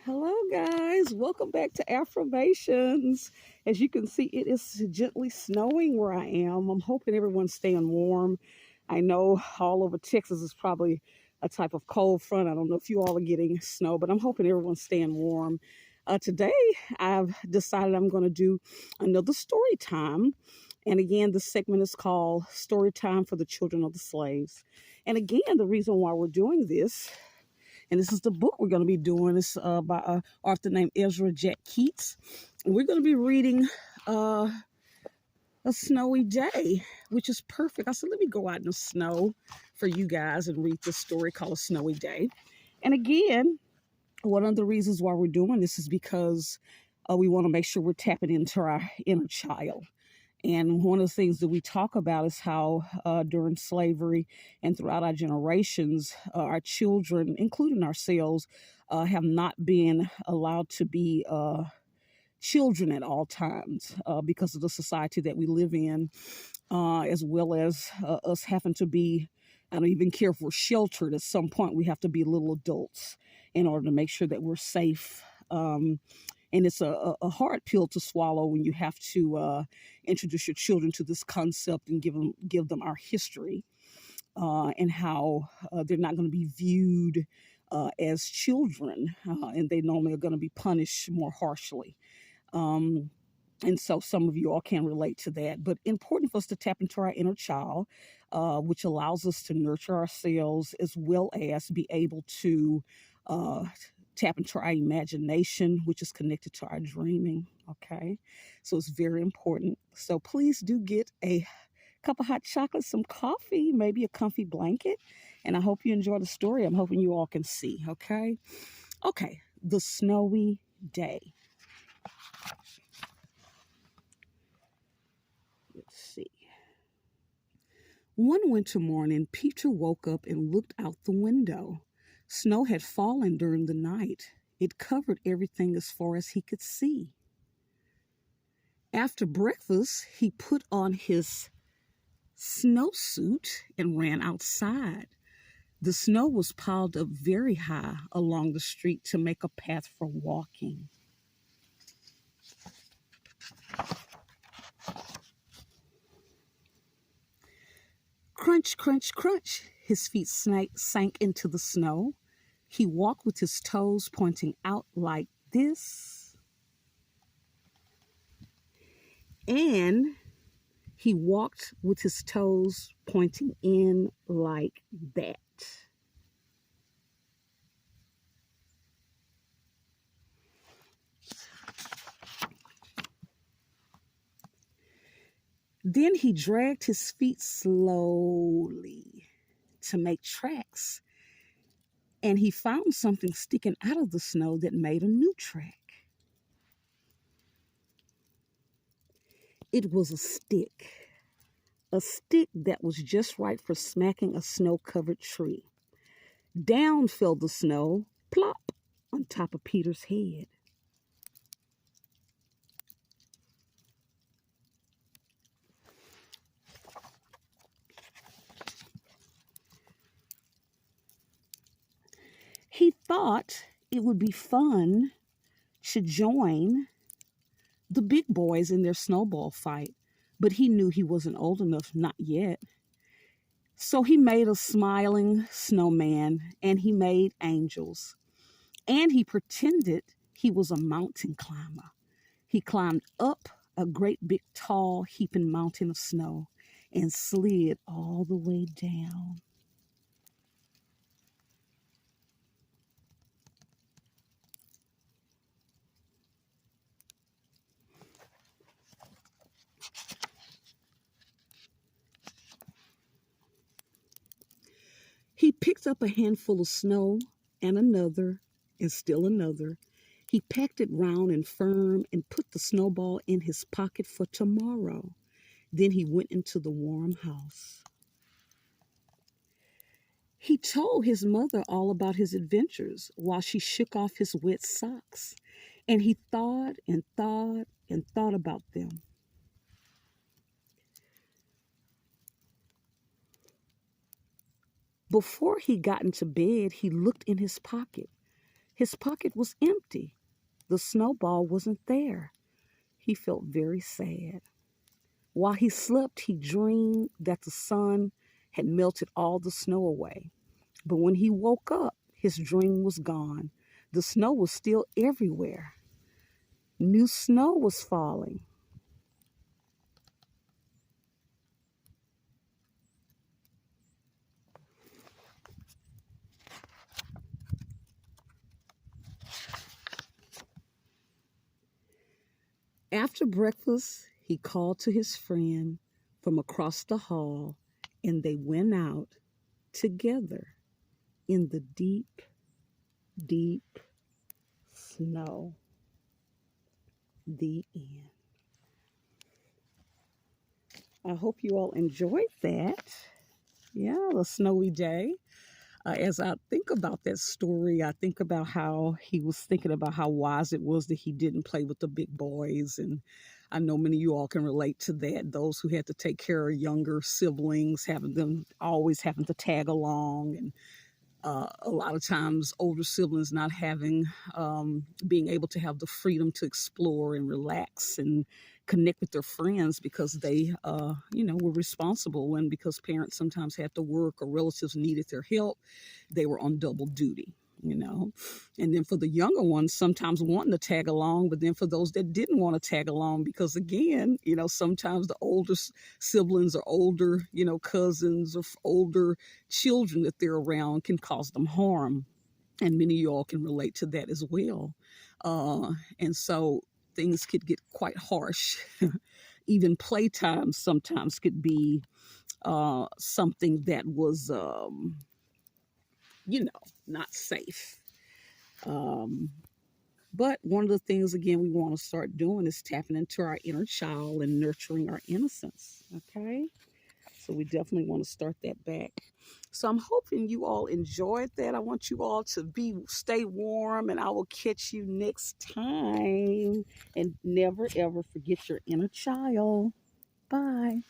Hello, guys. Welcome back to Affirmations. As you can see, it is gently snowing where I am. I'm hoping everyone's staying warm. I know all over Texas is probably a type of cold front. I don't know if you all are getting snow, but I'm hoping everyone's staying warm. Today, I've decided I'm going to do another story time. And again, this segment is called Story Time for the Children of the Slaves. And again, the reason why we're doing this, and this is the book we're going to be doing. It's by an author named Ezra Jack Keats. And we're going to be reading uh, A Snowy Day, which is perfect. I said, let me go out in the snow for you guys and read this story called A Snowy Day. And again, one of the reasons why we're doing this is because we want to make sure we're tapping into our inner child. And one of the things that we talk about is how during slavery and throughout our generations, our children, including ourselves, have not been allowed to be children at all times because of the society that we live in, as well as us having to be, I don't even care if we're sheltered, at some point we have to be little adults in order to make sure that we're safe. And it's a hard pill to swallow when you have to introduce your children to this concept and give them our history and how they're not going to be viewed as children, and they normally are going to be punished more harshly. Um, and so some of you all can relate to that. But important for us to tap into our inner child, which allows us to nurture ourselves as well as be able to uh, tap into our imagination, which is connected to our dreaming. Okay. So it's very important. So please do get a cup of hot chocolate, some coffee, maybe a comfy blanket. And I hope you enjoy the story. I'm hoping you all can see. Okay. Okay. The Snowy Day. Let's see. One winter morning, Peter woke up and looked out the window. Snow had fallen during the night. It covered everything as far as he could see. After breakfast, he put on his snowsuit and ran outside. The snow was piled up very high along the street to make a path for walking. Crunch, crunch, crunch. His feet sank into the snow. He walked with his toes pointing out like this. And he walked with his toes pointing in like that. Then he dragged his feet slowly to make tracks, and he found something sticking out of the snow that made a new track. It was a stick that was just right for smacking a snow-covered tree. Down fell the snow, plop, on top of Peter's head. He thought it would be fun to join the big boys in their snowball fight, but he knew he wasn't old enough, not yet. So he made a smiling snowman and he made angels. And he pretended he was a mountain climber. He climbed up a great big tall heaping mountain of snow and slid all the way down. He picked up a handful of snow and another and still another. He packed it round and firm and put the snowball in his pocket for tomorrow. Then he went into the warm house. He told his mother all about his adventures while she shook off his wet socks. And he thought and thought and thought about them. Before he got into bed, he looked in his pocket. His pocket was empty. The snowball wasn't there. He felt very sad. While he slept, he dreamed that the sun had melted all the snow away. But when he woke up, his dream was gone. The snow was still everywhere. New snow was falling. After breakfast, he called to his friend from across the hall, and they went out together in the deep, deep snow. The end. I hope you all enjoyed that. Yeah, a snowy day. As I think about that story, I think about how he was thinking about how wise it was that he didn't play with the big boys. And I know many of you all can relate to that. Those who had to take care of younger siblings, having them always having to tag along, and a lot of times older siblings not having being able to have the freedom to explore and relax and connect with their friends because they were responsible, and because parents sometimes had to work or relatives needed their help, they were on double duty. And then for the younger ones, sometimes wanting to tag along, but then for those that didn't want to tag along, because again, sometimes the older siblings or older, cousins or older children that they're around can cause them harm. And many of y'all can relate to that as well. And so things could get quite harsh. Even playtime sometimes could be something that was, not safe. Um, but one of the things, again, we want to start doing is tapping into our inner child and nurturing our innocence. Okay. So we definitely want to start that back. So I'm hoping you all enjoyed that. I want you all to stay warm, and I will catch you next time. And never ever forget your inner child. Bye.